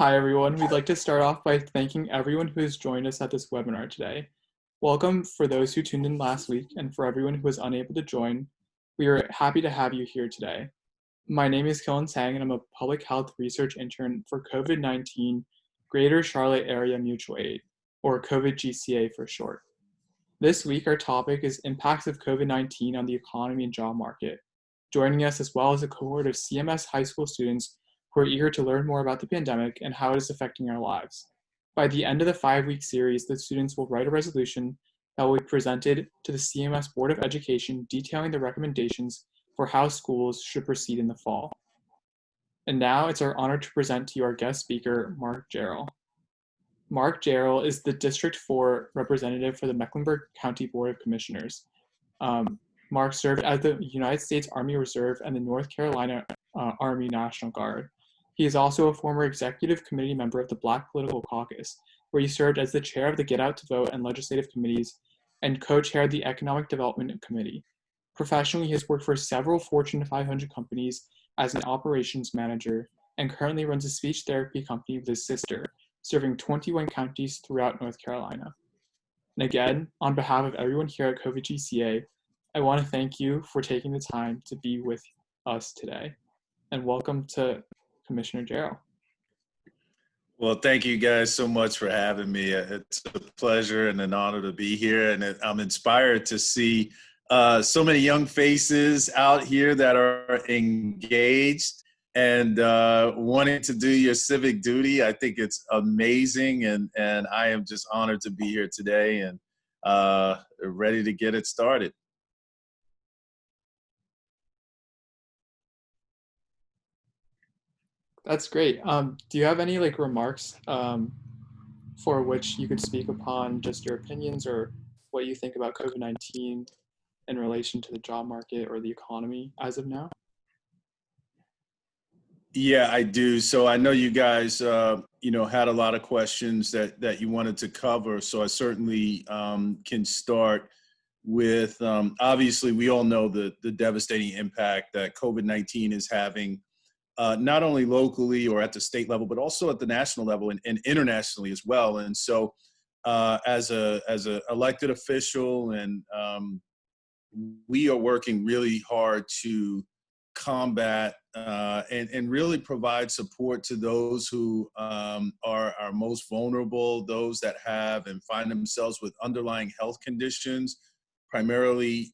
Hi, everyone. We'd like to start off by thanking everyone who has joined us at this webinar today. Welcome for those who tuned in last week, and for everyone who was unable to join. We are happy to have you here today. My name is Killen Sang, and I'm a public health research intern for COVID-19 Greater Charlotte Area Mutual Aid, or COVID-GCA for short. This week, our topic is impacts of COVID-19 on the economy and job market. Joining us, as well as a cohort of CMS high school students who are eager to learn more about the pandemic and how it is affecting our lives. By the end of the 5-week series, the students will write a resolution that will be presented to the CMS Board of Education detailing the recommendations for how schools should proceed in the fall. And now it's our honor to present to you our guest speaker, Mark Jerrell. Mark Jerrell is the District 4 representative for the Mecklenburg County Board of Commissioners. Mark served as the United States Army Reserve and the North Carolina Army National Guard. He is also a former executive committee member of the Black Political Caucus, where he served as the chair of the Get Out to Vote and legislative committees and co-chaired the Economic Development Committee. Professionally, he has worked for several Fortune 500 companies as an operations manager and currently runs a speech therapy company with his sister, serving 21 counties throughout North Carolina. And again, on behalf of everyone here at COVID-GCA, I want to thank you for taking the time to be with us today. And welcome to Commissioner Jerrell. Well, thank you guys so much for having me. It's a pleasure and an honor to be here. And I'm inspired to see so many young faces out here that are engaged and wanting to do your civic duty. I think it's amazing. And I am just honored to be here today and ready to get it started. That's great. Do you have any remarks for which you could speak upon just your opinions or what you think about COVID-19 in relation to the job market or the economy as of now? Yeah, I do. So I know you guys, had a lot of questions that you wanted to cover. So I certainly can start with, obviously, we all know the devastating impact that COVID-19 is having. Not only locally or at the state level, but also at the national level and internationally as well. And so as a elected official, and we are working really hard to combat and really provide support to those who are most vulnerable, those that have and find themselves with underlying health conditions, primarily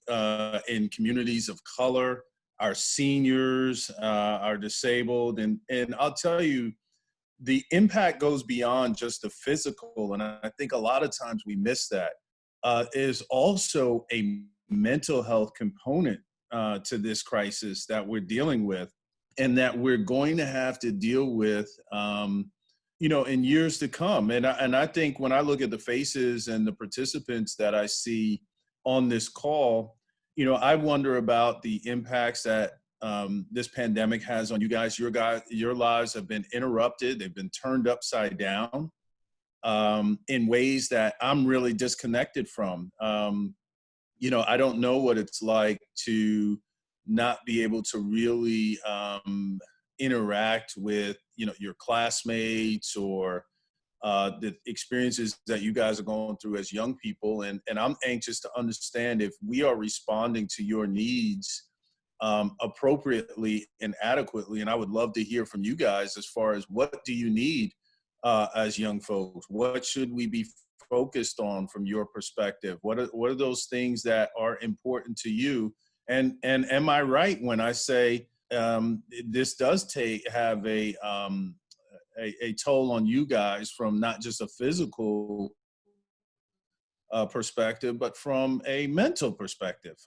in communities of color, our seniors, our disabled. And I'll tell you, the impact goes beyond just the physical. And I think a lot of times we miss that. Is also a mental health component to this crisis that we're dealing with and that we're going to have to deal with, in years to come. And I think when I look at the faces and the participants that I see on this call, I wonder about the impacts that this pandemic has on you guys. Your lives have been interrupted. They've been turned upside down in ways that I'm really disconnected from. I don't know what it's like to not be able to really interact with, your classmates or the experiences that you guys are going through as young people. And I'm anxious to understand if we are responding to your needs appropriately and adequately. And I would love to hear from you guys as far as what do you need as young folks? What should we be focused on from your perspective? What are those things that are important to you? And am I right when I say this does have a toll on you guys from not just a physical perspective, but from a mental perspective?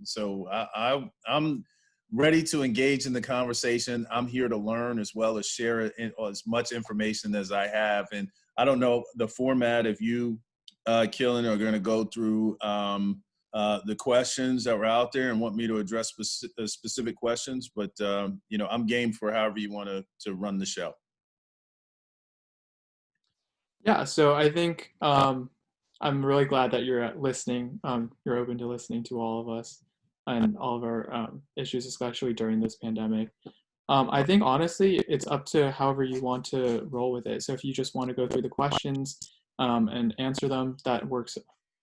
So I'm ready to engage in the conversation. I'm here to learn as well as share as much information as I have. And I don't know the format if you, Killen, are going to go through the questions that were out there and want me to address specific questions, but I'm game for however you want to run the show. Yeah, so I think I'm really glad that you're listening. You're open to listening to all of us and all of our issues, especially during this pandemic. I think honestly, it's up to however you want to roll with it. So if you just want to go through the questions and answer them, that works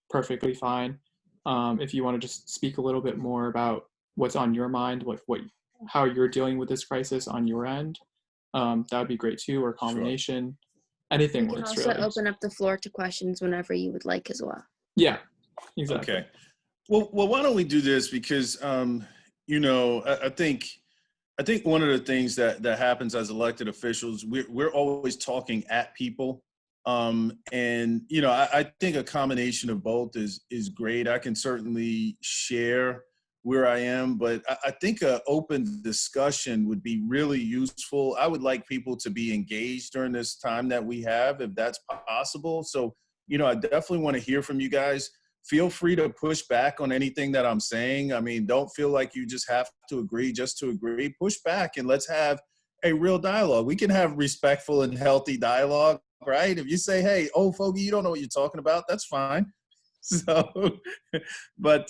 perfectly fine. If you want to just speak a little bit more about what's on your mind, how you're dealing with this crisis on your end, that would be great too, or Sure. combination. We Anything can works also really. open up the floor to questions whenever you would like as well. Yeah, exactly. Okay. Well, why don't we do this? Because, you know, I think one of the things that happens as elected officials, we're always talking at people. And, you know, I think a combination of both is great. I can certainly share where I am, but I think an open discussion would be really useful. I would like people to be engaged during this time that we have, if that's possible. So, you know, I definitely want to hear from you guys. Feel free to push back on anything that I'm saying. I mean, don't feel like you just have to agree just to agree. Push back and let's have a real dialogue. We can have respectful and healthy dialogue, right? If you say, hey, old fogey, you don't know what you're talking about, that's fine. So, but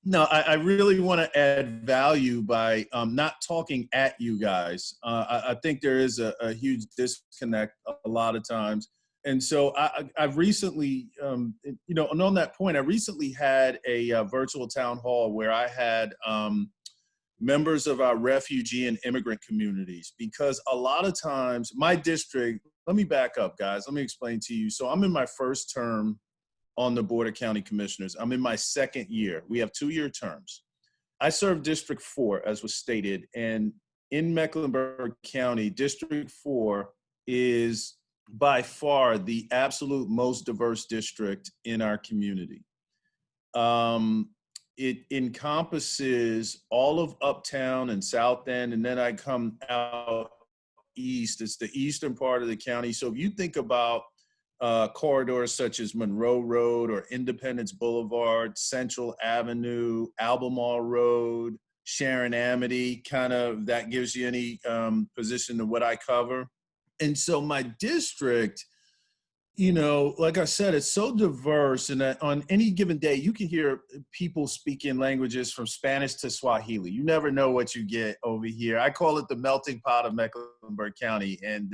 no, I really want to add value by not talking at you guys. I think there is a huge disconnect a lot of times. And so I've recently, you know, and on that point, I recently had a virtual town hall where I had members of our refugee and immigrant communities, because a lot of times my district, let me back up, guys, let me explain to you. So I'm in my first term on the Board of County Commissioners. I'm in my second year. We have 2-year terms. I serve District 4, as was stated, and in Mecklenburg County, District 4 is by far the absolute most diverse district in our community. It encompasses all of Uptown and South End, and then I come out east. It's the eastern part of the county. So if you think about corridors such as Monroe Road or Independence Boulevard, Central Avenue, Albemarle Road, Sharon Amity, kind of that gives you any position of what I cover. And so my district, you know, like I said, it's so diverse, and that on any given day, you can hear people speaking languages from Spanish to Swahili. You never know what you get over here. I call it the melting pot of Mecklenburg County. And,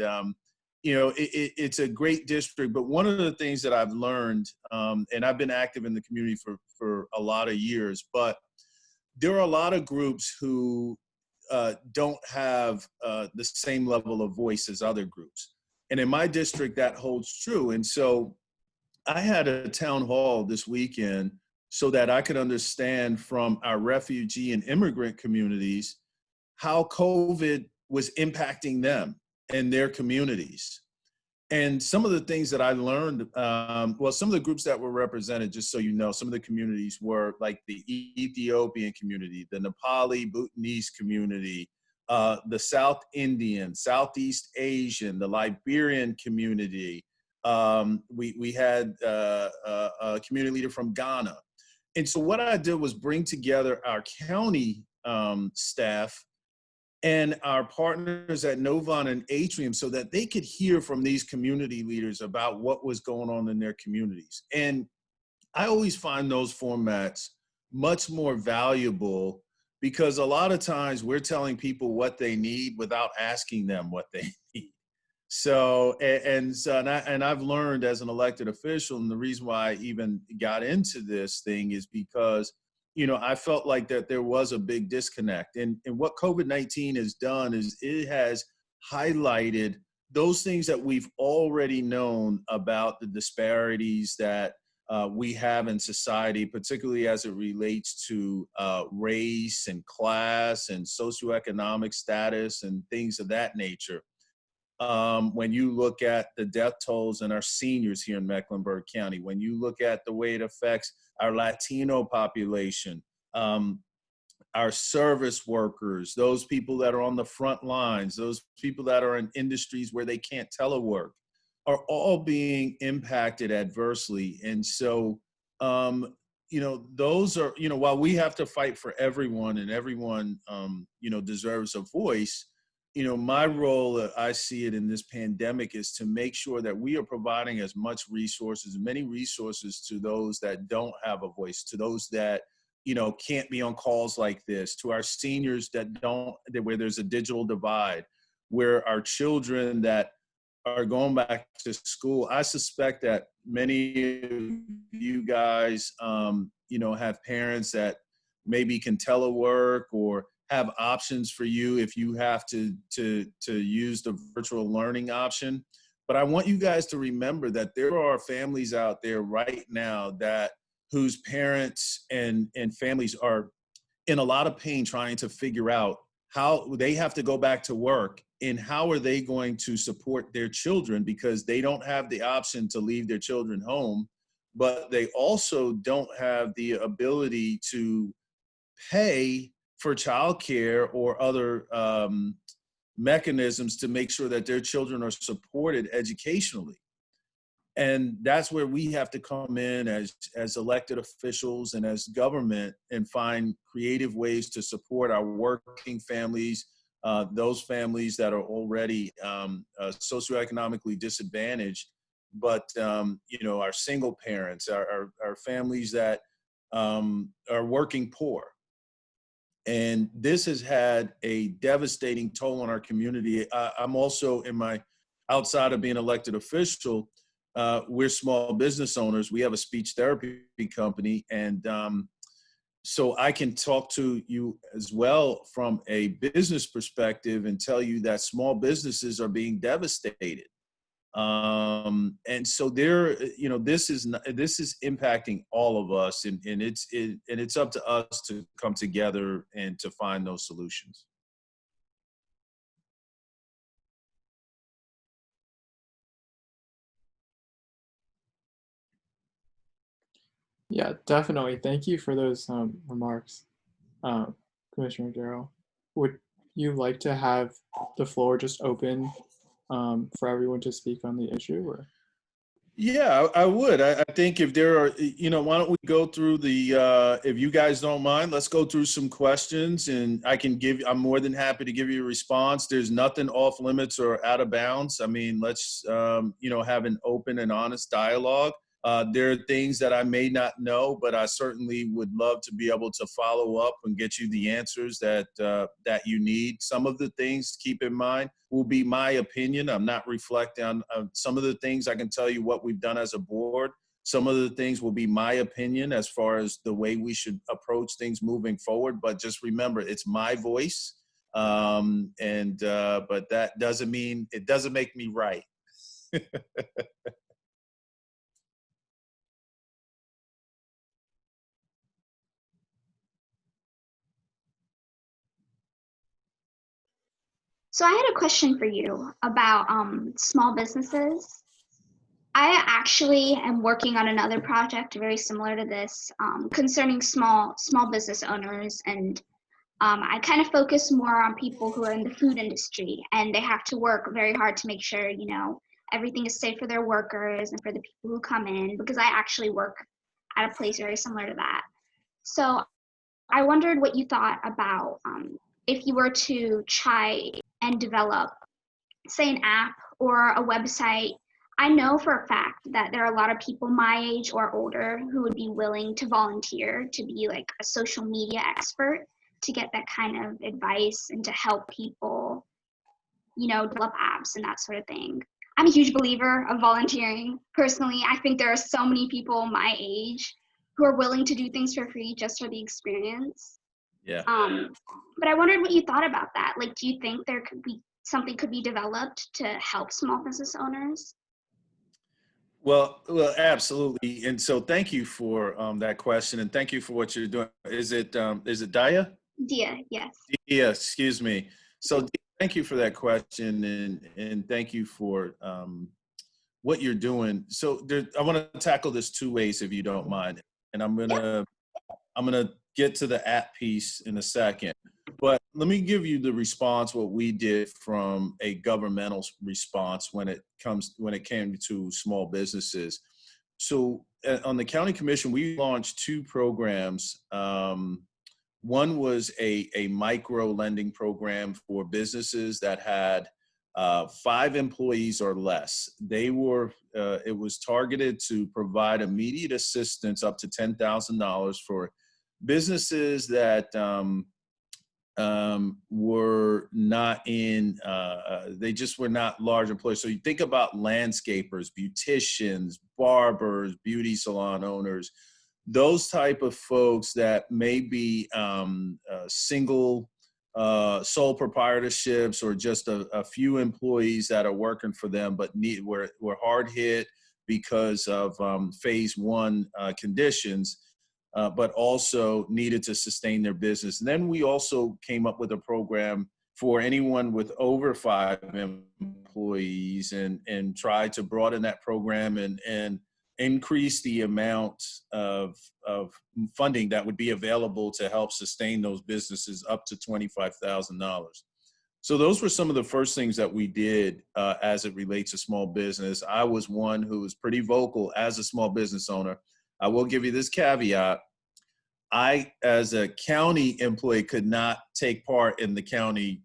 you know, it's a great district. But one of the things that I've learned, and I've been active in the community for a lot of years, but there are a lot of groups who don't have the same level of voice as other groups. And in my district, that holds true. And so I had a town hall this weekend so that I could understand from our refugee and immigrant communities how COVID was impacting them and their communities. And some of the things that I learned, well, some of the groups that were represented, just so you know, some of the communities were like the Ethiopian community, the Nepali Bhutanese community, the South Indian, Southeast Asian, the Liberian community. We had a community leader from Ghana. And so what I did was bring together our county staff and our partners at Novon and Atrium so that they could hear from these community leaders about what was going on in their communities. And I always find those formats much more valuable because a lot of times we're telling people what they need without asking them what they need. So, and I've learned as an elected official, and the reason why I even got into this thing is because, you know, I felt like that there was a big disconnect. And what COVID-19 has done is it has highlighted those things that we've already known about the disparities that we have in society, particularly as it relates to race and class and socioeconomic status and things of that nature. When you look at the death tolls in our seniors here in Mecklenburg County, when you look at the way it affects our Latino population, our service workers, those people that are on the front lines, those people that are in industries where they can't telework, are all being impacted adversely. And so, you know, those are, you know, while we have to fight for everyone and everyone, you know, deserves a voice, you know, my role, I see it in this pandemic, is to make sure that we are providing as much resources, many resources to those that don't have a voice, to those that, can't be on calls like this, to our seniors where there's a digital divide, where our children that are going back to school. I suspect that many of you guys, have parents that maybe can telework or have options for you if you have to use the virtual learning option. But I want you guys to remember that there are families out there right now whose parents and families are in a lot of pain trying to figure out how they have to go back to work and how are they going to support their children, because they don't have the option to leave their children home, but they also don't have the ability to pay for childcare or other mechanisms to make sure that their children are supported educationally. And that's where we have to come in as elected officials and as government and find creative ways to support our working families, those families that are already socioeconomically disadvantaged, but our single parents, our families that are working poor. And this has had a devastating toll on our community. I'm also outside of being elected official, we're small business owners. We have a speech therapy company. And so I can talk to you as well from a business perspective and tell you that small businesses are being devastated. And so this is impacting all of us, and it's up to us to come together and to find those solutions. Yeah, definitely. Thank you for those remarks, Commissioner Jerrell. Would you like to have the floor just open for everyone to speak on the issue? Or? Yeah, I would. I think if there are, why don't we go through if you guys don't mind, let's go through some questions, and I'm more than happy to give you a response. There's nothing off limits or out of bounds. I mean, let's, have an open and honest dialogue. There are things that I may not know, but I certainly would love to be able to follow up and get you the answers that you need. Some of the things, keep in mind, will be my opinion. I'm not reflecting on some of the things. I can tell you what we've done as a board. Some of the things will be my opinion as far as the way we should approach things moving forward. But just remember, it's my voice. But that doesn't mean, it doesn't make me right. So I had a question for you about small businesses. I actually am working on another project very similar to this concerning small business owners, and I kind of focus more on people who are in the food industry, and they have to work very hard to make sure, everything is safe for their workers and for the people who come in, because I actually work at a place very similar to that. So I wondered what you thought about if you were to try and develop, say, an app or a website. I know for a fact that there are a lot of people my age or older who would be willing to volunteer to be like a social media expert to get that kind of advice and to help people, develop apps and that sort of thing. I'm a huge believer of volunteering. Personally, I think there are so many people my age who are willing to do things for free just for the experience. Yeah. But I wondered what you thought about that. Like, do you think there could be something could be developed to help small business owners? Well, absolutely. And so thank you for that question, and thank you for what you're doing. Is it Daya? Dia, yes. Yeah, excuse me. So thank you for that question, and thank you for what you're doing. So I want to tackle this two ways, if you don't mind. And I'm gonna get to the app piece in a second. But let me give you the response, what we did from a governmental response when it came to small businesses. So on the county commission, we launched two programs. One was a micro lending program for businesses that had 5 employees or less. It was targeted to provide immediate assistance up to $10,000 for businesses that were not in, they just were not large employers. So you think about landscapers, beauticians, barbers, beauty salon owners, those type of folks that may be single sole proprietorships or just a few employees that are working for them, but were hard hit because of phase one conditions. But also needed to sustain their business. And then we also came up with a program for anyone with over 5 employees and tried to broaden that program and increase the amount of funding that would be available to help sustain those businesses up to $25,000. So those were some of the first things that we did as it relates to small business. I was one who was pretty vocal as a small business owner. I will give you this caveat. I, as a county employee, could not take part in the county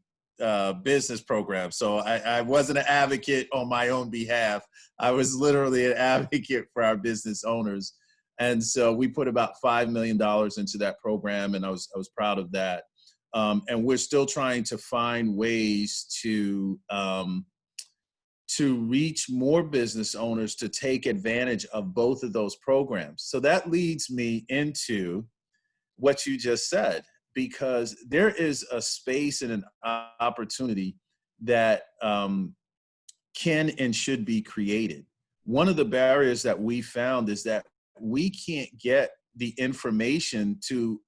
business program. So I wasn't an advocate on my own behalf. I was literally an advocate for our business owners. And so we put about $5 million into that program, and I was proud of that. And we're still trying to find ways to reach more business owners to take advantage of both of those programs. So that leads me into what you just said, because there is a space and an opportunity that can and should be created. One of the barriers that we found is that we can't get the information to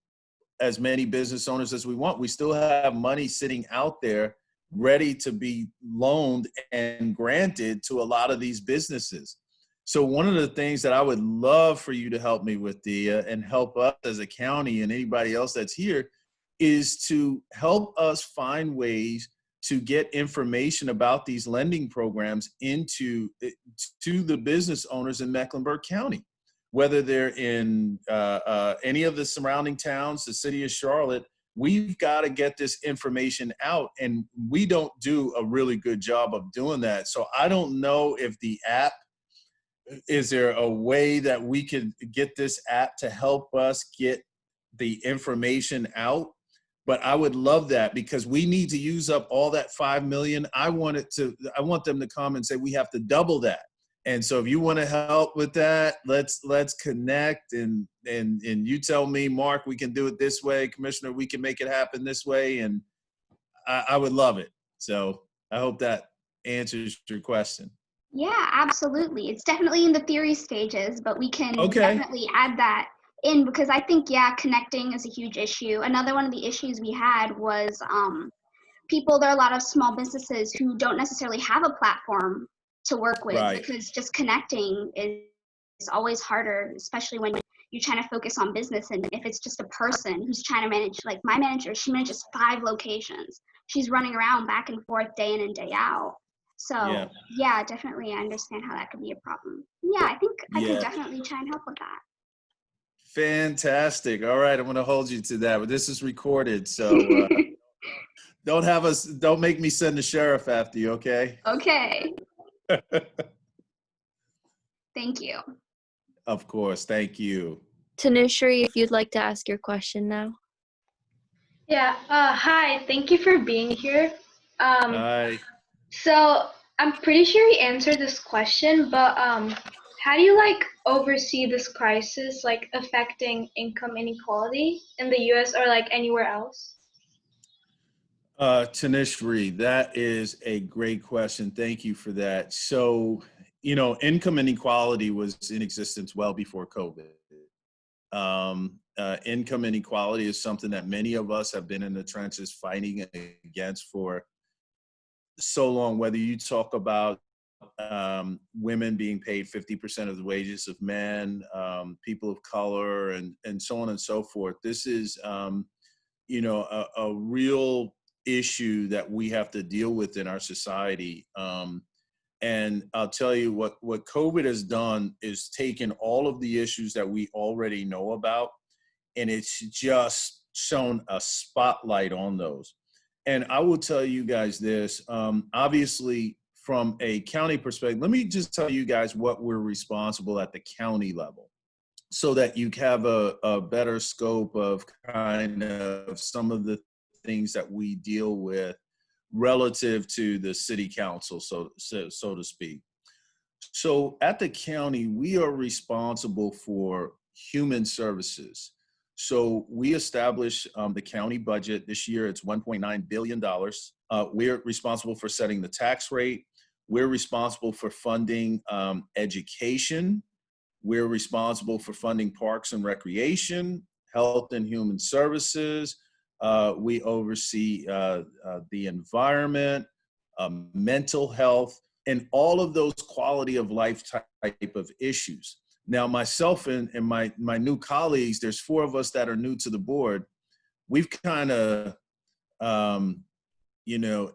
as many business owners as we want. We still have money sitting out there ready to be loaned and granted to a lot of these businesses. So one of the things that I would love for you to help me with, Dia, and help us as a county and anybody else that's here, is to help us find ways to get information about these lending programs to the business owners in Mecklenburg County, whether they're in any of the surrounding towns, the city of Charlotte. We've got to get this information out, and we don't do a really good job of doing that. So I don't know if the app, is there a way that we could get this app to help us get the information out? But I would love that, because we need to use up all that 5 million. I want them to come and say, we have to double that. And so if you want to help with that, let's connect and you tell me, Mark, we can do it this way. Commissioner, we can make it happen this way. And I would love it. So I hope that answers your question. Yeah, absolutely. It's definitely in the theory stages, but we can Okay. definitely add that in, because I think, yeah, connecting is a huge issue. Another one of the issues we had was there are a lot of small businesses who don't necessarily have a platform to work with, Right. because just connecting is always harder, especially when you're trying to focus on business. And if it's just a person who's trying to manage, like my manager, she manages 5 locations. She's running around back and forth day in and day out. So yeah, definitely I understand how that could be a problem. Yeah, I think I could definitely try and help with that. Fantastic. All right, I'm going to hold you to that, but this is recorded, so don't make me send the sheriff after you, okay? Okay. Thank you. Of course, thank you. Tanushree, if you'd like to ask your question now. Yeah, hi, thank you for being here. Hi. So I'm pretty sure you answered this question, but how do you oversee this crisis affecting income inequality in the US or anywhere else? Tanushree, that is a great question. Thank you for that. So, income inequality was in existence well before COVID. Income inequality is something that many of us have been in the trenches fighting against for so long, whether you talk about women being paid 50% of the wages of men, people of color, and so on and so forth. This is, a real issue that we have to deal with in our society. And I'll tell you what COVID has done is taken all of the issues that we already know about, and it's just shown a spotlight on those. And I will tell you guys this, obviously from a county perspective, let me just tell you guys what we're responsible at the county level. so that you have a better scope of kind of some of the things that we deal with relative to the city council, so to speak. So at the county, we are responsible for human services. So we established the county budget. This year, it's $1.9 billion. We're responsible for setting the tax rate. We're responsible for funding education. We're responsible for funding parks and recreation, health and human services. We oversee the environment, mental health, and all of those quality of life type of issues. Now, myself and my new colleagues, there's 4 of us that are new to the board. We've kind of,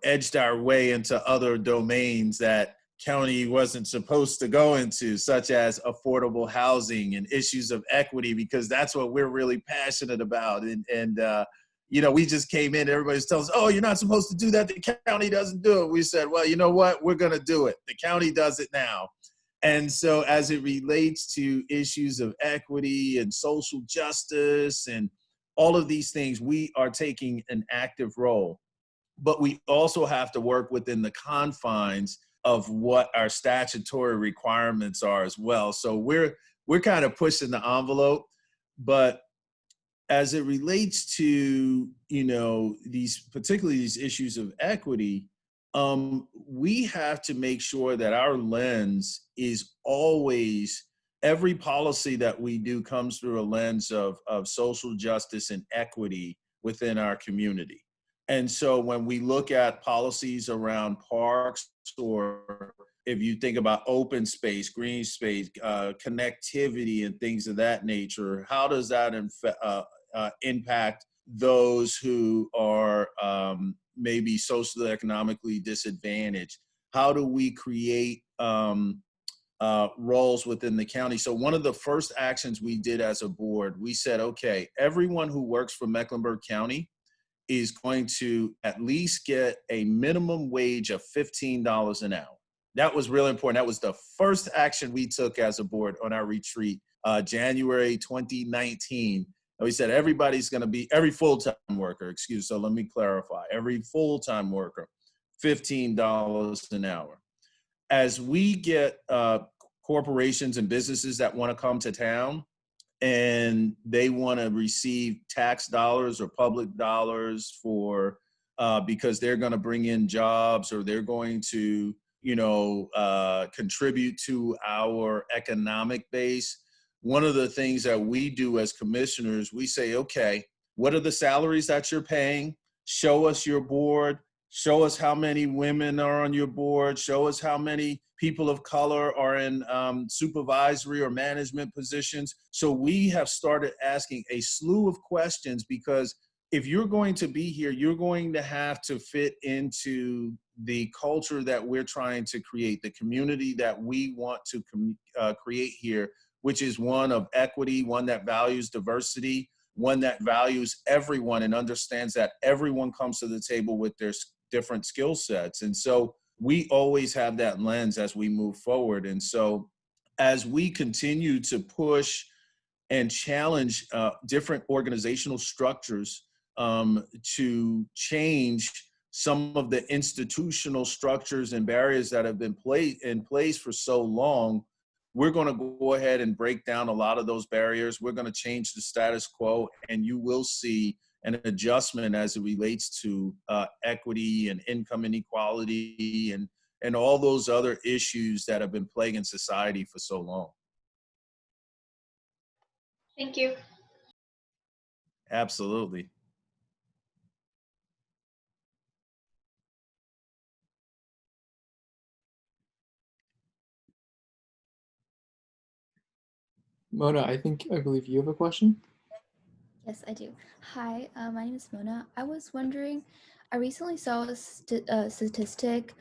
edged our way into other domains that county wasn't supposed to go into, such as affordable housing and issues of equity, because that's what we're really passionate about. We just came in, everybody's telling us, oh, you're not supposed to do that. The county doesn't do it. We said, well, you know what? We're going to do it. The county does it now. And so as it relates to issues of equity and social justice and all of these things, we are taking an active role. But we also have to work within the confines of what our statutory requirements are as well. So we're kind of pushing the envelope, but as it relates to, particularly these issues of equity, we have to make sure that our lens is always, every policy that we do comes through a lens of social justice and equity within our community. And so when we look at policies around parks, or if you think about open space, green space, connectivity and things of that nature, how does that impact those who are maybe socially economically disadvantaged? How do we create roles within the county? So one of the first actions we did as a board, we said, okay, everyone who works for Mecklenburg County is going to at least get a minimum wage of $15 an hour. That was really important. That was the first action we took as a board on our retreat, January 2019. And we said everybody's going to be, every full-time worker, so let me clarify, every full-time worker, $15 an hour. As we get corporations and businesses that want to come to town, and they want to receive tax dollars or public dollars for because they're going to bring in jobs, or they're going to contribute to our economic base. One of the things that we do as commissioners, we say, okay, what are the salaries that you're paying? Show us your board. Show us how many women are on your board. Show us how many people of color are in supervisory or management positions. So we have started asking a slew of questions, because if you're going to be here, you're going to have to fit into the culture that we're trying to create, the community that we want to create here, which is one of equity, one that values diversity, one that values everyone and understands that everyone comes to the table with their different skill sets. And so we always have that lens as we move forward. And so as we continue to push and challenge different organizational structures to change some of the institutional structures and barriers that have been in place for so long, we're going to go ahead and break down a lot of those barriers. We're going to change the status quo, and you will see an adjustment as it relates to equity and income inequality and all those other issues that have been plaguing society for so long. Thank you. Absolutely. Mona, I believe you have a question. Yes, I do. Hi, my name is Mona. I was wondering, I recently saw a statistic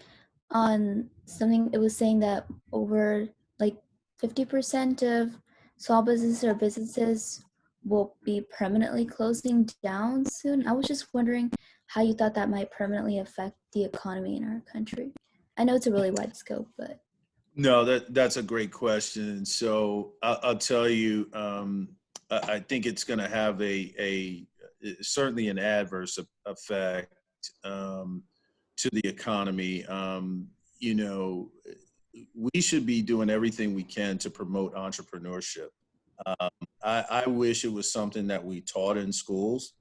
on something. It was saying that over like 50% of small businesses or businesses will be permanently closing down soon. I was just wondering how you thought that might permanently affect the economy in our country. I know it's a really wide scope, but. No, that's a great question. So I'll tell you, I think it's going to have certainly an adverse effect to the economy. You know, we should be doing everything we can to promote entrepreneurship. I wish it was something that we taught in schools.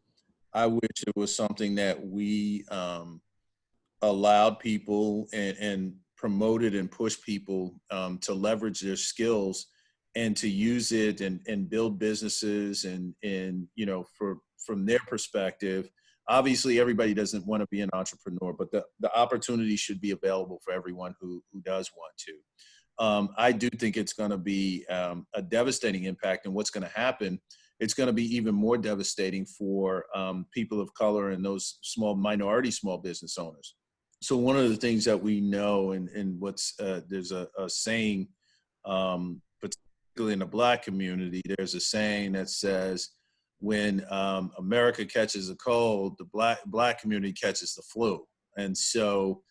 I wish it was something that we allowed people and promoted and pushed people to leverage their skills and to use it and build businesses and you know, from their perspective, obviously everybody doesn't want to be an entrepreneur, but the opportunity should be available for everyone who does want to. I do think it's going to be a devastating impact, and what's going to happen, it's going to be even more devastating for people of color and those minority small business owners. So one of the things that we know, and what's there's a saying, particularly in the Black community, there's a saying that says, when America catches a cold, the Black community catches the flu. And so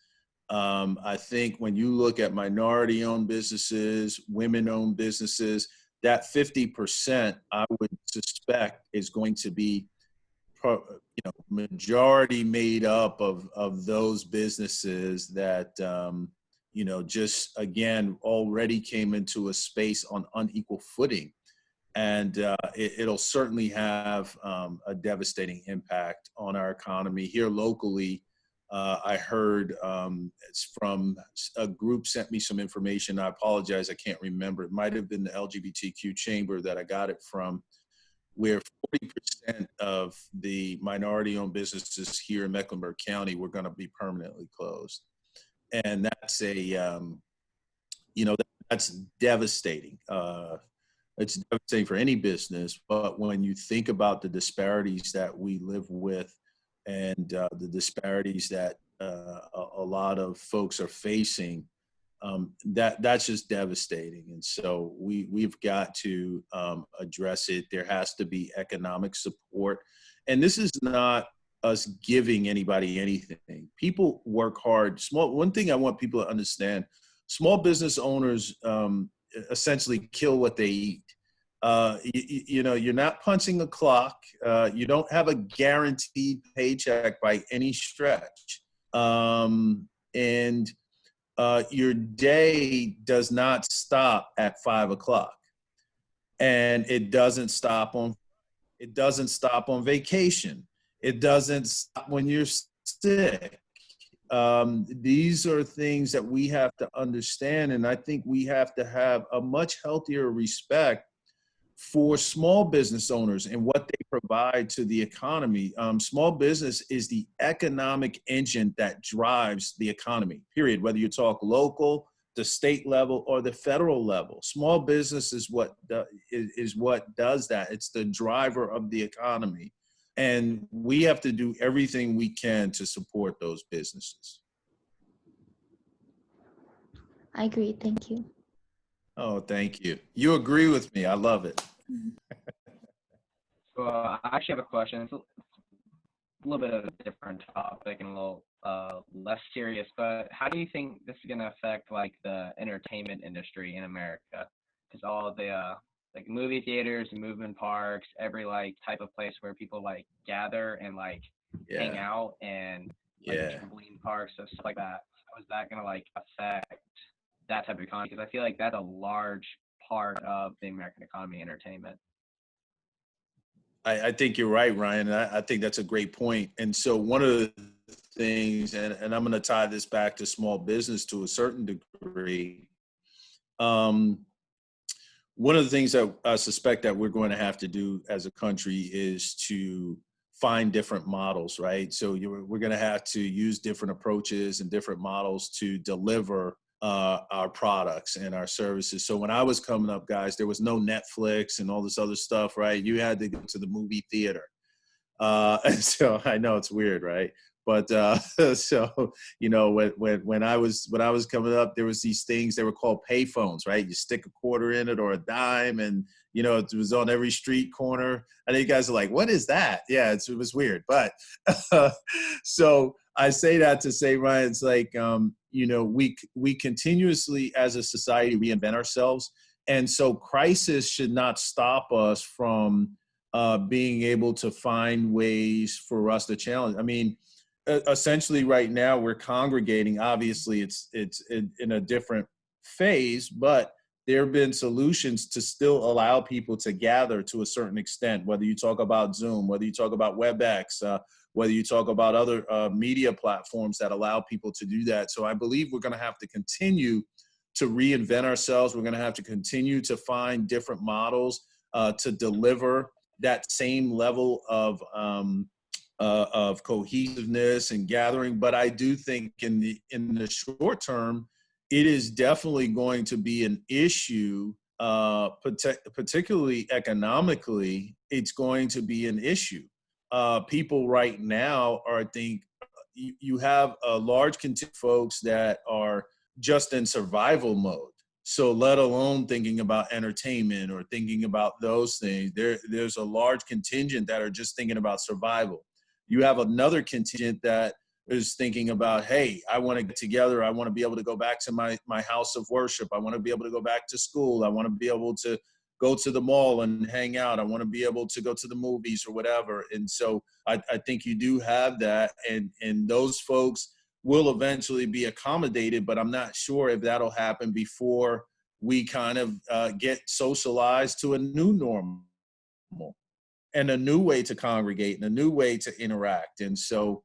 I think when you look at minority-owned businesses, women-owned businesses, that 50%, I would suspect, is going to be majority made up of those businesses that, you know, just again, already came into a space on unequal footing. And it'll certainly have a devastating impact on our economy. Here locally, I heard it's from a group sent me some information. I apologize, I can't remember. It might have been the LGBTQ chamber that I got it from, where 40% of the minority-owned businesses here in Mecklenburg County were going to be permanently closed. And that's that's devastating. It's devastating for any business, but when you think about the disparities that we live with and the disparities that a lot of folks are facing, that's just devastating. And so we've got to address it. There has to be economic support. And this is not us giving anybody anything. People work hard. One thing I want people to understand, small business owners essentially kill what they eat. You know, you're not punching a clock. You don't have a guaranteed paycheck by any stretch. And your day does not stop at 5 o'clock, and it doesn't stop on vacation. It doesn't stop when you're sick. These are things that we have to understand, and I think we have to have a much healthier respect for small business owners and what they provide to the economy. Small business is the economic engine that drives the economy, period. Whether you talk local, the state level, or the federal level, small business is what does that. It's the driver of the economy. And we have to do everything we can to support those businesses. I agree. Thank you. Oh, thank you. You agree with me. I love it. So I actually have a question. It's a little bit of a different topic and a little less serious, but how do you think this is going to affect like the entertainment industry in America? Because all the like movie theaters, amusement parks, every like type of place where people like gather and like hang out, and like trampoline parks, so stuff like that. How is that going to like affect that type of economy? Because I feel like that's a large part of the American economy, entertainment. I think you're right, Ryan. I think that's a great point. And so one of the things, and I'm going to tie this back to small business to a certain degree. One of the things that I suspect that we're going to have to do as a country is to find different models, right? So we're going to have to use different approaches and different models to deliver our products and our services. So when I was coming up, guys, there was no Netflix and all this other stuff, right? You had to go to the movie theater. And so I know it's weird, right? But so, you know, when I was coming up, there was these things, they were called pay phones, right? You stick a quarter in it or a dime, and, you know, it was on every street corner. I know you guys are like, what is that? Yeah, it was weird. But so I say that to say, Ryan, it's like, you know, we continuously as a society reinvent ourselves. And so crisis should not stop us from being able to find ways for us to challenge. I mean, essentially right now we're congregating. Obviously it's in a different phase, but there have been solutions to still allow people to gather to a certain extent, whether you talk about Zoom, whether you talk about WebEx, whether you talk about other media platforms that allow people to do that. So I believe we're going to have to continue to reinvent ourselves. We're going to have to continue to find different models to deliver that same level of cohesiveness and gathering. But I do think in the short term, it is definitely going to be an issue, particularly economically. It's going to be an issue. People right now are, I think, you have a large contingent of folks that are just in survival mode. So let alone thinking about entertainment or thinking about those things, there's a large contingent that are just thinking about survival. You have another contingent that is thinking about, hey, I want to get together. I want to be able to go back to my house of worship. I want to be able to go back to school. I want to be able to go to the mall and hang out. I want to be able to go to the movies or whatever. And so I think you do have that. And those folks will eventually be accommodated, but I'm not sure if that'll happen before we kind of get socialized to a new normal and a new way to congregate and a new way to interact. And so,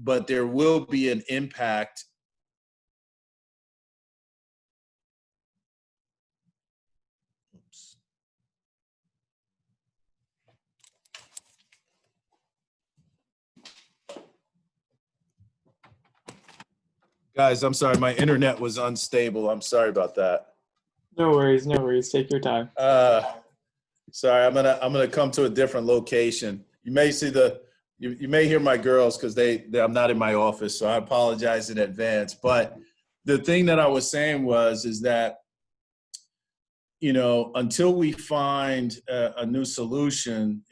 but there will be an impact. Oops. Guys, I'm sorry, my internet was unstable. I'm sorry about that. No worries, no worries. Take your time. Sorry, I'm gonna come to a different location. You may see you may hear my girls because I'm not in my office, so I apologize in advance. But the thing that I was saying is that, you know, until we find a new solution,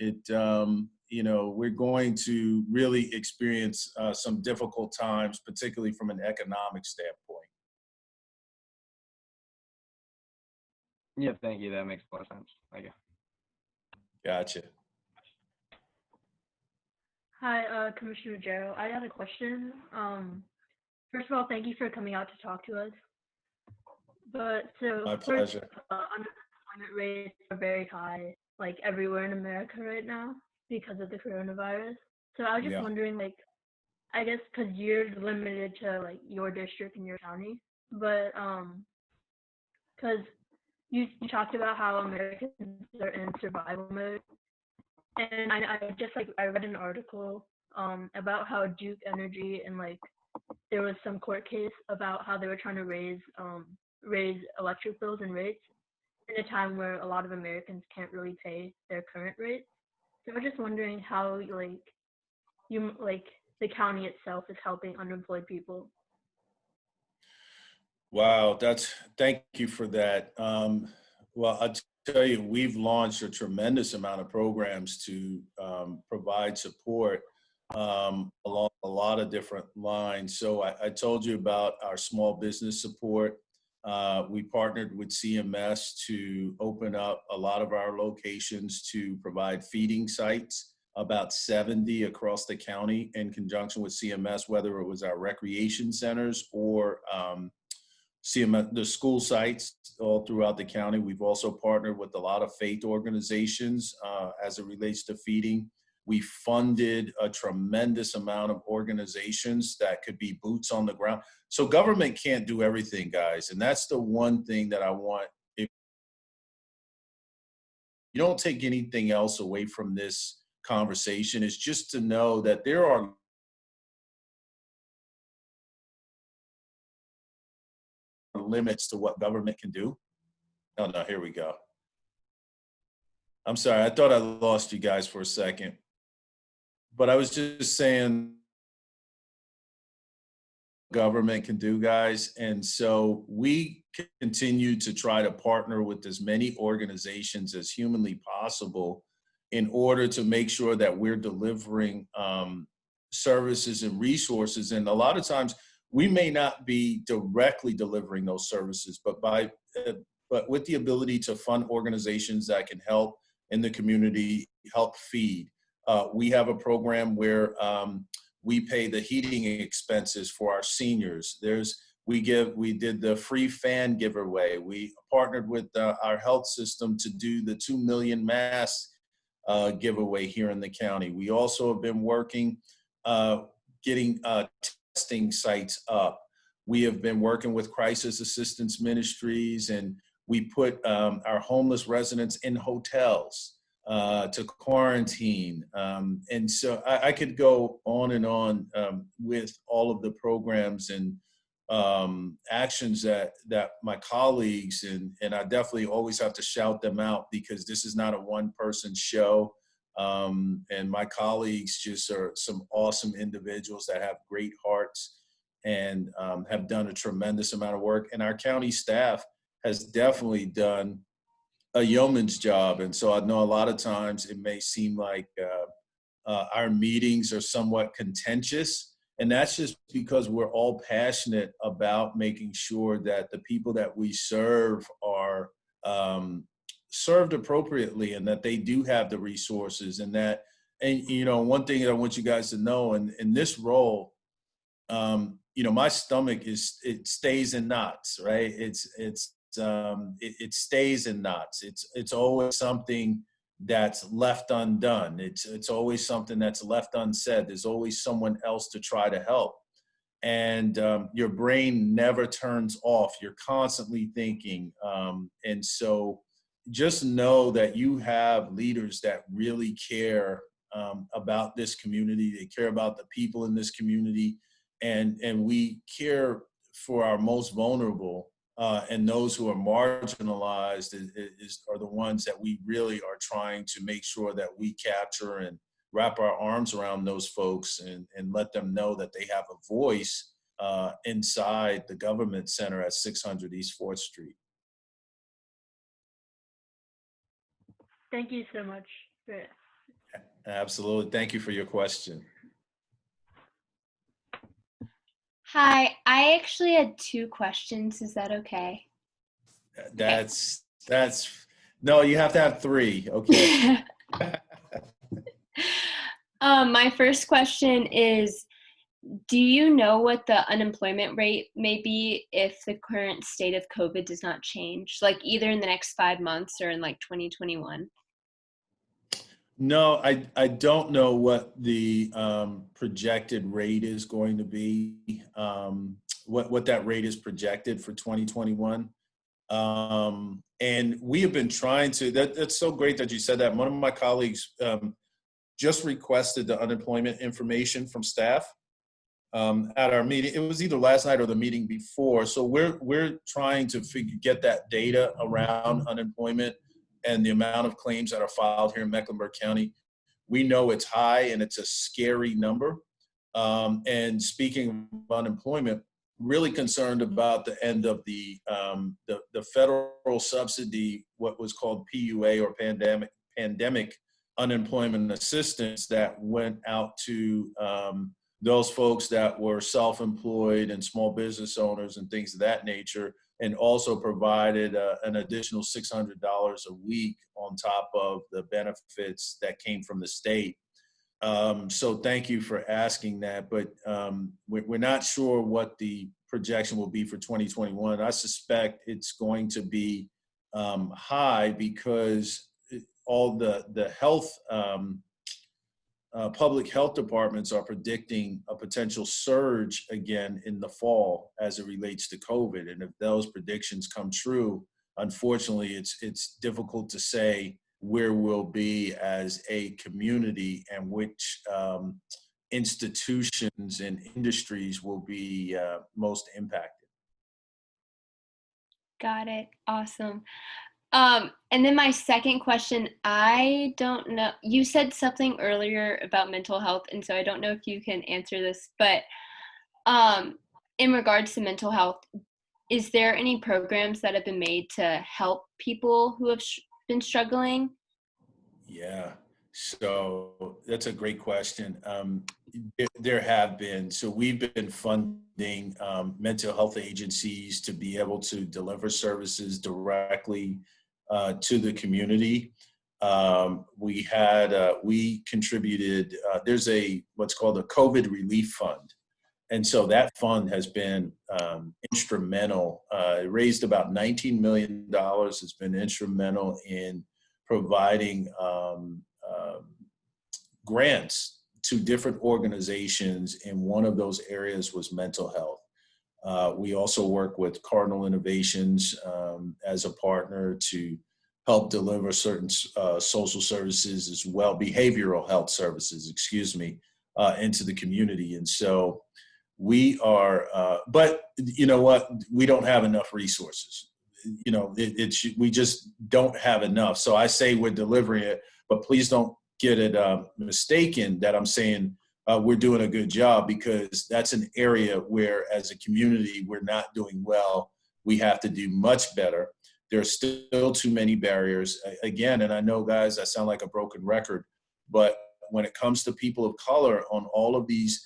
you know, we're going to really experience some difficult times, particularly from an economic standpoint. Yeah, thank you. That makes a lot of sense. Thank you. Gotcha. Hi, Commissioner Jerrell. I had a question. First of all, thank you for coming out to talk to us. But so, My pleasure. Unemployment rates are very high, like everywhere in America right now because of the coronavirus. So I was just wondering, like, I guess because you're limited to like your district and your county, but because you talked about how Americans are in survival mode. And I read an article about how Duke Energy and like there was some court case about how they were trying to raise electric bills and rates in a time where a lot of Americans can't really pay their current rates. So I'm just wondering how the county itself is helping unemployed people. Wow, thank you for that. Well, I'll tell you, we've launched a tremendous amount of programs to provide support along a lot of different lines. So I told you about our small business support. We partnered with CMS to open up a lot of our locations to provide feeding sites, about 70 across the county in conjunction with CMS, whether it was our recreation centers or CMS, the school sites all throughout the county. We've also partnered with a lot of faith organizations as it relates to feeding. We funded a tremendous amount of organizations that could be boots on the ground. So government can't do everything, guys. And that's the one thing that I want. If you don't take anything else away from this conversation, is just to know that there are limits to what government can do. Oh no, here we go. I'm sorry, I thought I lost you guys for a second. But I was just saying government can do, guys. And so we continue to try to partner with as many organizations as humanly possible in order to make sure that we're delivering services and resources. And a lot of times we may not be directly delivering those services, but but with the ability to fund organizations that can help in the community, help feed. We have a program where we pay the heating expenses for our seniors. We did the free fan giveaway. We partnered with our health system to do the 2 million masks giveaway here in the county. We also have been working, getting testing sites up. We have been working with crisis assistance ministries, and we put our homeless residents in hotels to quarantine. And so I could go on and on with all of the programs and actions that my colleagues, and I definitely always have to shout them out because this is not a one-person show. And my colleagues just are some awesome individuals that have great hearts and have done a tremendous amount of work. And our county staff has definitely done a yeoman's job. And so I know a lot of times it may seem like our meetings are somewhat contentious. And that's just because we're all passionate about making sure that the people that we serve are served appropriately and that they do have the resources and that, and you know, one thing that I want you guys to know in this role, you know, my stomach it stays in knots, right? It stays in knots. It's always something that's left undone. It's always something that's left unsaid. There's always someone else to try to help. And your brain never turns off. You're constantly thinking. And so just know that you have leaders that really care about this community. They care about the people in this community. And we care for our most vulnerable. And those who are marginalized are the ones that we really are trying to make sure that we capture and wrap our arms around those folks and let them know that they have a voice inside the government center at 600 East 4th Street. Thank you so much. Absolutely. Thank you for your question. Hi, I actually had 2 questions. Is that okay? That's no, you have to have 3. Okay. My first question is, do you know what the unemployment rate may be if the current state of COVID does not change, like either in the next 5 months or in like 2021? No, I don't know what the projected rate is going to be, what that rate is projected for 2021. And we have been trying to, that's so great that you said that. One of my colleagues just requested the unemployment information from staff at our meeting. It was either last night or the meeting before. So we're trying to get that data around unemployment and the amount of claims that are filed here in Mecklenburg County. We know it's high and it's a scary number. And speaking of unemployment, really concerned about the end of the federal subsidy, what was called PUA or pandemic unemployment assistance that went out to those folks that were self-employed and small business owners and things of that nature, and also provided an additional $600 a week on top of the benefits that came from the state. So thank you for asking that, but we're not sure what the projection will be for 2021. I suspect it's going to be high because all the health, public health departments are predicting a potential surge again in the fall as it relates to COVID. And if those predictions come true, unfortunately, it's difficult to say where we'll be as a community and which institutions and industries will be most impacted. Got it. Awesome. And then my second question, I don't know. You said something earlier about mental health, and so I don't know if you can answer this, but in regards to mental health, is there any programs that have been made to help people who have been struggling? Yeah, so that's a great question. There have been, so we've been funding mental health agencies to be able to deliver services directly to the community. We contributed, there's what's called a COVID relief fund. And so that fund has been instrumental. It raised about $19 million. It's been instrumental in providing grants to different organizations, and one of those areas was mental health. We also work with Cardinal Innovations as a partner to help deliver certain social services as well, behavioral health services, into the community. And so we are, but you know what? We don't have enough resources. You know, we just don't have enough. So I say we're delivering it, but please don't get it mistaken that I'm saying we're doing a good job, because that's an area where as a community, we're not doing well. We have to do much better. There's still too many barriers. Again, and I know, guys, I sound like a broken record, but when it comes to people of color on all of these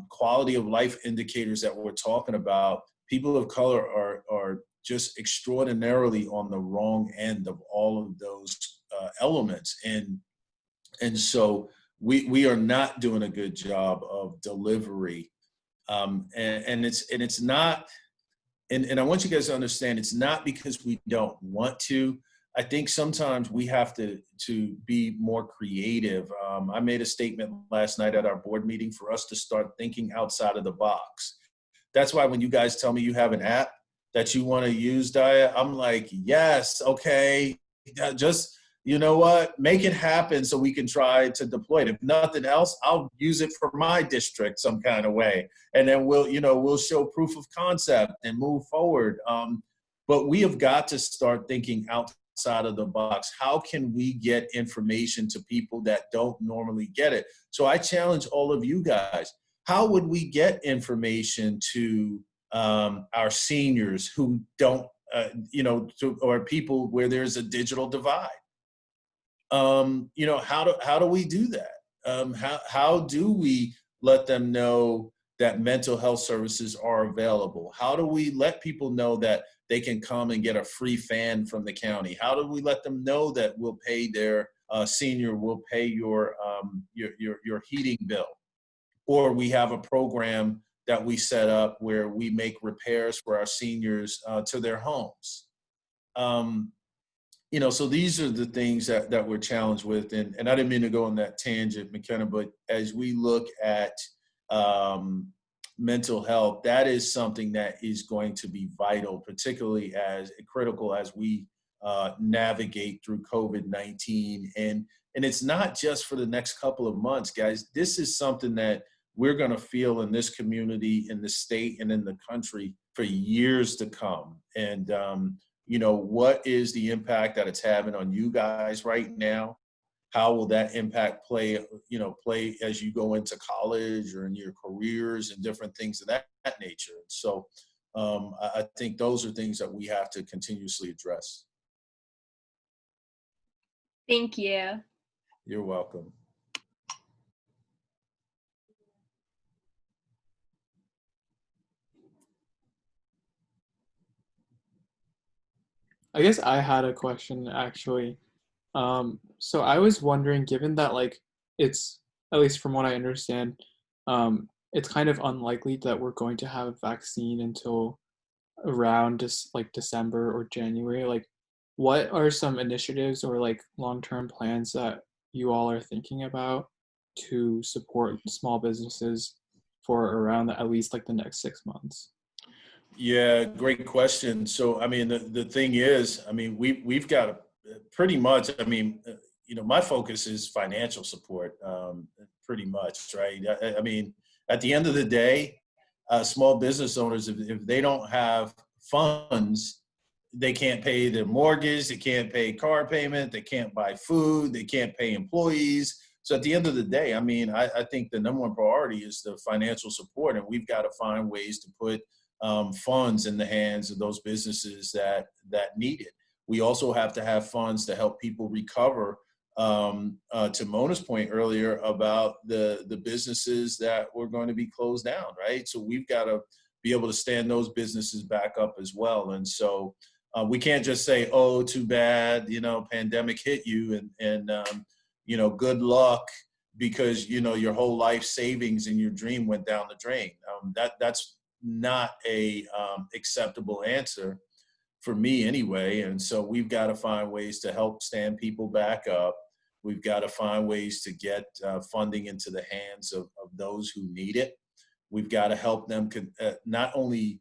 quality of life indicators that we're talking about, people of color are just extraordinarily on the wrong end of all of those elements. And so we are not doing a good job of delivery. And it's not, and I want you guys to understand, it's not because we don't want to. I think sometimes we have to be more creative. I made a statement last night at our board meeting for us to start thinking outside of the box. That's why when you guys tell me you have an app that you want to use, Dia, I'm like, yes, okay, just, you know what, make it happen so we can try to deploy it. If nothing else, I'll use it for my district some kind of way. And then we'll show proof of concept and move forward. But we have got to start thinking outside of the box. How can we get information to people that don't normally get it? So I challenge all of you guys. How would we get information to our seniors who don't, or people where there's a digital divide? How do we do that? How do we let them know that mental health services are available? How do we let people know that they can come and get a free fan from the county? How do we let them know that we'll pay their senior, we'll pay your heating bill? Or we have a program that we set up where we make repairs for our seniors to their homes. So these are the things that we're challenged with. And I didn't mean to go on that tangent, McKenna, but as we look at mental health, that is something that is going to be vital, particularly as critical as we navigate through COVID-19. And it's not just for the next couple of months, guys. This is something that we're going to feel in this community, in the state, and in the country for years to come. And, what is the impact that it's having on you guys right now? How will that impact play as you go into college or in your careers and different things of that nature? So I think those are things that we have to continuously address. Thank you. You're welcome. I guess I had a question, actually. So I was wondering, given that it's, at least from what I understand, it's kind of unlikely that we're going to have a vaccine until around December or January. What are some initiatives or long-term plans that you all are thinking about to support small businesses for around at least the next 6 months? Yeah, great question. So, the thing is, we've got pretty much, my focus is financial support, pretty much, right? At the end of the day, small business owners, if they don't have funds, they can't pay their mortgage, they can't pay car payment, they can't buy food, they can't pay employees. So at the end of the day, I mean, I think the number one priority is the financial support, and we've got to find ways to put funds in the hands of those businesses that need it. We also have to have funds to help people recover. To Mona's point earlier about the businesses that were going to be closed down, right? So we've got to be able to stand those businesses back up as well. And so we can't just say, oh, too bad, pandemic hit you and good luck because, your whole life savings and your dream went down the drain. That's not a acceptable answer for me anyway. And so we've got to find ways to help stand people back up. We've got to find ways to get funding into the hands of those who need it. We've got to help them not only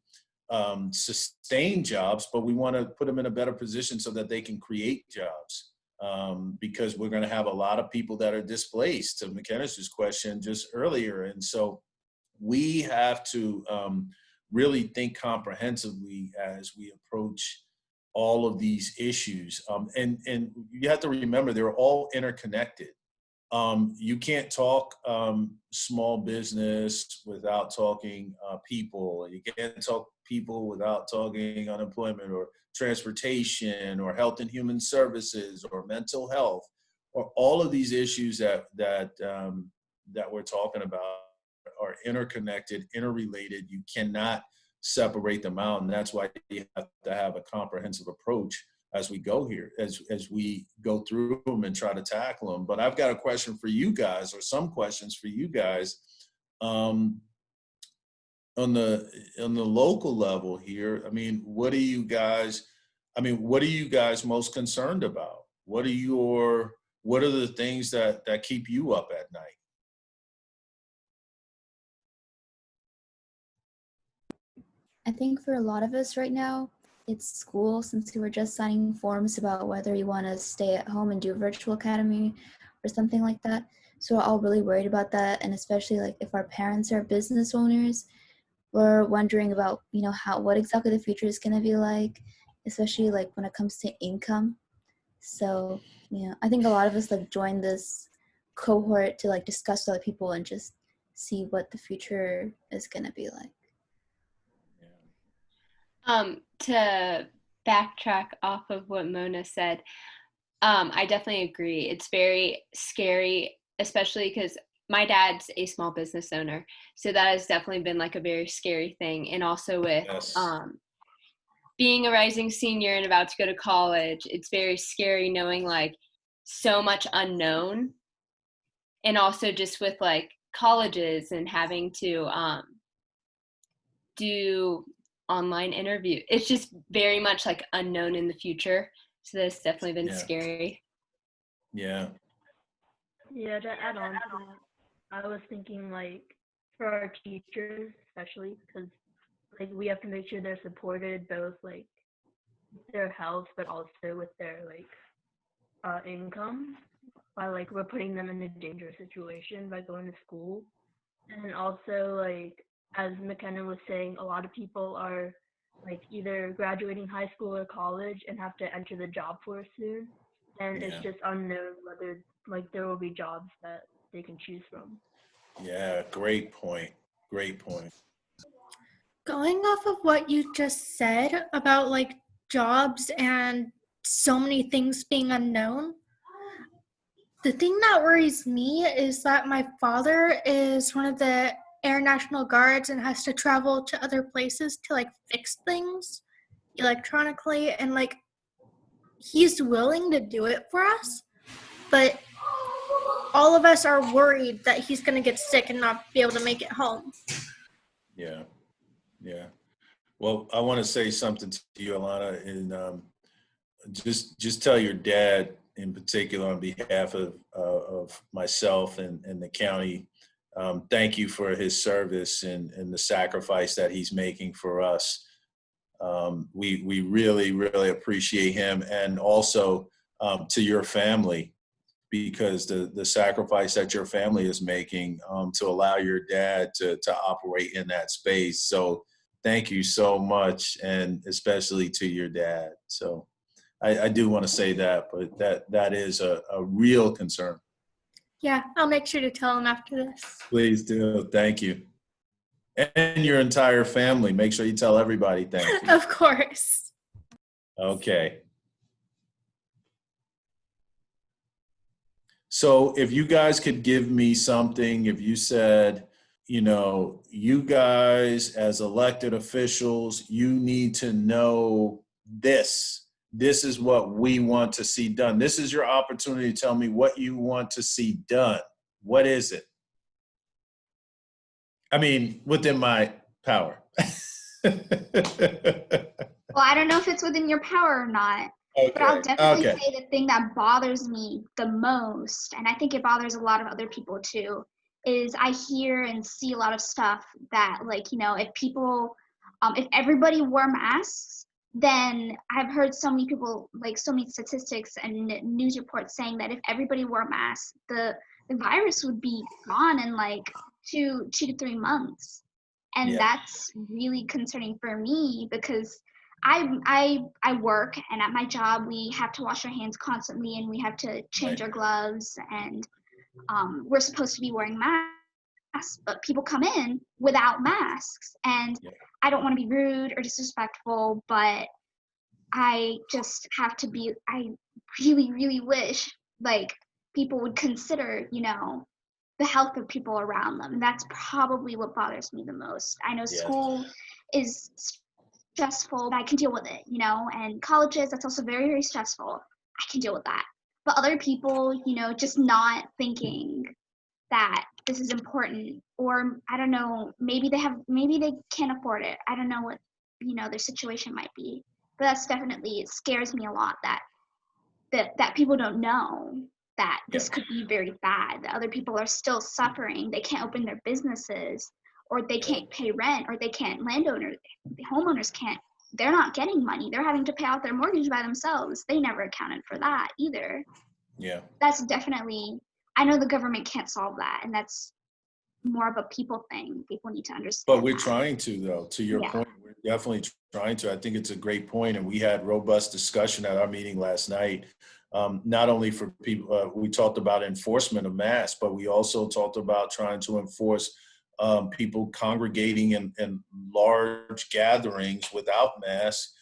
sustain jobs, but we want to put them in a better position so that they can create jobs. Because we're going to have a lot of people that are displaced, to McKenna's question just earlier. And so we have to really think comprehensively as we approach all of these issues. And you have to remember, they're all interconnected. You can't talk small business without talking people. You can't talk people without talking unemployment or transportation or health and human services or mental health, or all of these issues that we're talking about are interconnected, interrelated. You cannot separate them out, and that's why you have to have a comprehensive approach as we go here, as we go through them and try to tackle them. But I've got a question for you guys, or some questions for you guys. On the local level here, I mean, what are you guys most concerned about? What are the things that keep you up at night? I think for a lot of us right now, it's school, since we were just signing forms about whether you want to stay at home and do a virtual academy or something like that. So we're all really worried about that. And especially like if our parents are business owners, we're wondering about, what exactly the future is going to be like, especially like when it comes to income. So, I think a lot of us like joined this cohort to like discuss with other people and just see what the future is going to be like. To backtrack off of what Mona said, I definitely agree. It's very scary, especially because my dad's a small business owner. So that has definitely been like a very scary thing. And also with being a rising senior and about to go to college, it's very scary knowing like so much unknown. And also just with like colleges and having to do online interview. It's just very much like unknown in the future. So that's definitely been scary. Yeah. Yeah, to add on to that, I was thinking like for our teachers especially, because like we have to make sure they're supported both like their health but also with their like income, by like we're putting them in a dangerous situation by going to school. And also like as McKenna was saying, a lot of people are like either graduating high school or college and have to enter the job force soon, and it's just unknown whether like there will be jobs that they can choose from. Yeah, great point. Going off of what you just said about like jobs and so many things being unknown, the thing that worries me is that my father is one of the Air National Guards and has to travel to other places to like fix things electronically, and like he's willing to do it for us, but all of us are worried that he's going to get sick and not be able to make it home. Yeah. Well, I want to say something to you, Alana, and just tell your dad in particular on behalf of myself and the county, thank you for his service and the sacrifice that he's making for us. We really, really appreciate him, and also to your family, because the sacrifice that your family is making to allow your dad to operate in that space. So thank you so much, and especially to your dad. So I do want to say that, but that is a real concern. Yeah, I'll make sure to tell him after this. Please do. Thank you. And your entire family. Make sure you tell everybody thank you. Of course. Okay. So if you guys could give me something, if you said, you know, you guys as elected officials, you need to know this. This is what we want to see done. This is your opportunity to tell me what you want to see done. What is it? I mean, within my power. Well, I don't know if it's within your power or not. Okay. But I'll definitely say the thing that bothers me the most, and I think it bothers a lot of other people too, is I hear and see a lot of stuff that, like, you know, if people, if everybody wore masks, then I've heard so many people, like so many statistics and news reports saying that if everybody wore masks, the virus would be gone in like 2 to 3 months. And that's really concerning for me because I work, and at my job we have to wash our hands constantly and we have to change our gloves, and we're supposed to be wearing masks, but people come in without masks, and I don't want to be rude or disrespectful, but I just have to be, I really, really wish like people would consider, you know, the health of people around them. And that's probably what bothers me the most. I know school is stressful, but I can deal with it, you know, and colleges, that's also very, very stressful. I can deal with that. But other people, you know, just not thinking that this is important, or I don't know, maybe they can't afford it. I don't know what, you know, their situation might be. But that's definitely, it scares me a lot that people don't know that this could be very bad, that other people are still suffering. They can't open their businesses, or they can't pay rent, or they can't, the homeowners can't, they're not getting money. They're having to pay out their mortgage by themselves. They never accounted for that either. Yeah. That's definitely, I know the government can't solve that, and that's more of a people thing. People need to understand. But we're trying to, though, to your point, we're definitely trying to. I think it's a great point, and we had robust discussion at our meeting last night. Not only for people, we talked about enforcement of masks, but we also talked about trying to enforce people congregating in large gatherings without masks.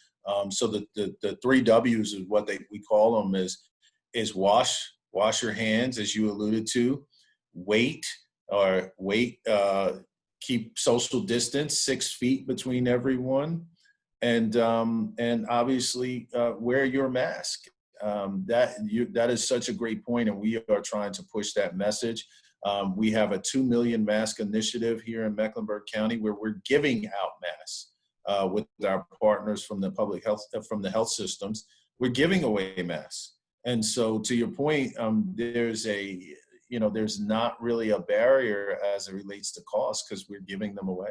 So the 3 W's is what we call them is wash your hands, as you alluded to, wait, keep social distance 6 feet between everyone, and obviously wear your mask. That is such a great point, and we are trying to push that message. We have a 2 million mask initiative here in Mecklenburg County where we're giving out masks with our partners from the public health, from the health systems. We're giving away masks. And so to your point, there's not really a barrier as it relates to cost because we're giving them away.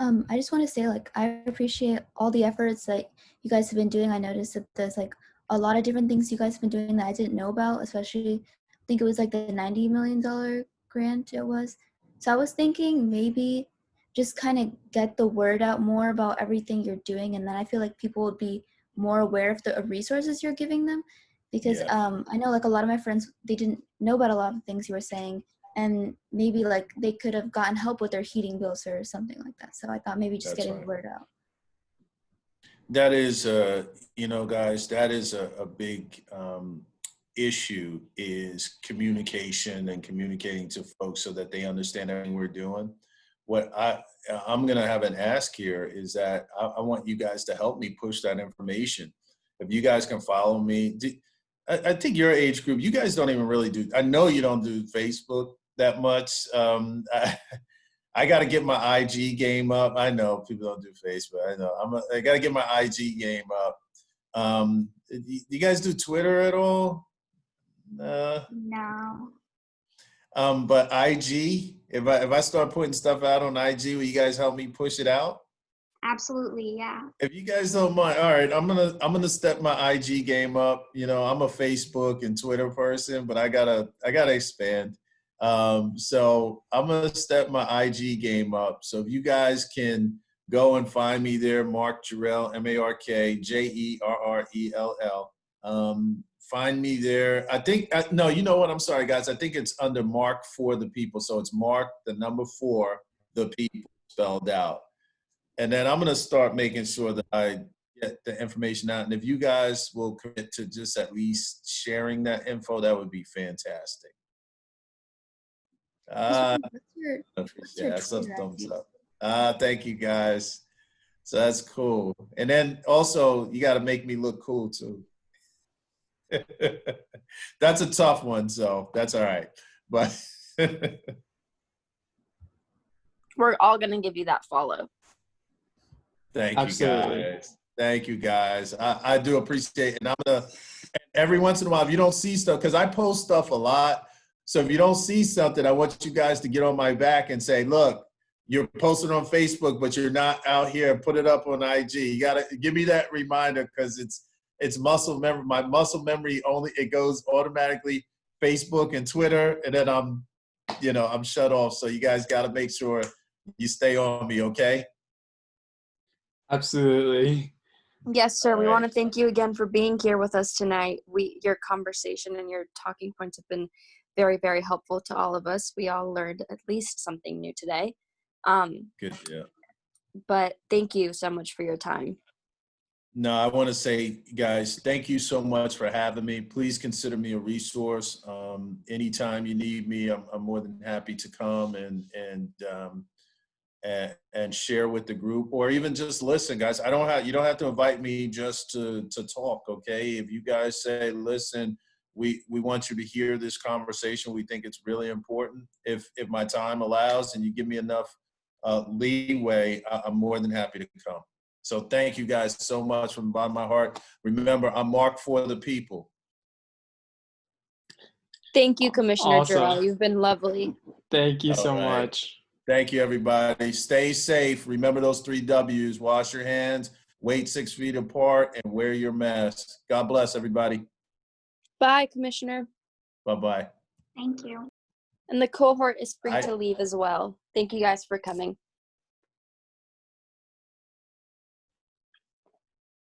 I just want to say, like, I appreciate all the efforts that you guys have been doing. I noticed that there's like a lot of different things you guys have been doing that I didn't know about, especially I think it was like the $90 million grant it was. So I was thinking maybe just kind of get the word out more about everything you're doing, and then I feel like people would be more aware of the resources you're giving them, because I know like a lot of my friends, they didn't know about a lot of things you were saying, and maybe like they could have gotten help with their heating bills or something like that. So I thought maybe just getting the word out. That is, guys, that is a big issue, is communication and communicating to folks so that they understand everything we're doing. What I'm going to have an ask here is that I want you guys to help me push that information. If you guys can follow me, I think your age group, you guys don't even really do, I know you don't do Facebook that much. I got to get my IG game up. I know people don't do Facebook. I know I got to get my IG game up. You guys do Twitter at all? No. But IG, if I start putting stuff out on IG, will you guys help me push it out? Absolutely, yeah. If you guys don't mind, all right, I'm gonna step my IG game up. You know, I'm a Facebook and Twitter person, but I gotta expand. So I'm going to step my IG game up. So if you guys can go and find me there, Mark Jerrell, MarkJerrell. Find me there. I think, no, you know what? I'm sorry, guys. I think it's under Mark for the People. So it's Mark, the number 4, the people spelled out. And then I'm going to start making sure that I get the information out. And if you guys will commit to just at least sharing that info, that would be fantastic. That's a thumbs up. Thank you, guys. So that's cool. And then also, you got to make me look cool too. That's a tough one, so that's all right. But we're all going to give you that follow. Thank you, guys. Thank you, guys. I do appreciate it. And I'm going to, every once in a while, if you don't see stuff, because I post stuff a lot. So if you don't see something, I want you guys to get on my back and say, look, you're posting on Facebook, but you're not out here. Put it up on IG. You got to give me that reminder, because it's muscle memory. My muscle memory it goes automatically Facebook and Twitter, and then I'm shut off. So you guys got to make sure you stay on me, okay? Absolutely. Yes, sir. All We right. want to thank you again for being here with us tonight. Your conversation and your talking points have been very, very helpful to all of us. We all learned at least something new today. Good, yeah. But thank you so much for your time. No, I want to say, guys, thank you so much for having me. Please consider me a resource. Anytime you need me, I'm more than happy to come and share with the group, or even just listen, guys. You don't have to invite me just to talk, okay? If you guys say, listen, we want you to hear this conversation, we think it's really important. If my time allows and you give me enough leeway, I'm more than happy to come. So thank you guys so much from the bottom of my heart. Remember, I'm Mark for the people. Thank you, Commissioner Awesome. Jerrell. You've been lovely. Thank you so All right. much. Thank you, everybody. Stay safe. Remember those 3 W's. Wash your hands, wait 6 feet apart, and wear your mask. God bless, everybody. Bye, Commissioner. Bye-bye. Thank you. And the cohort is free to leave as well. Thank you guys for coming.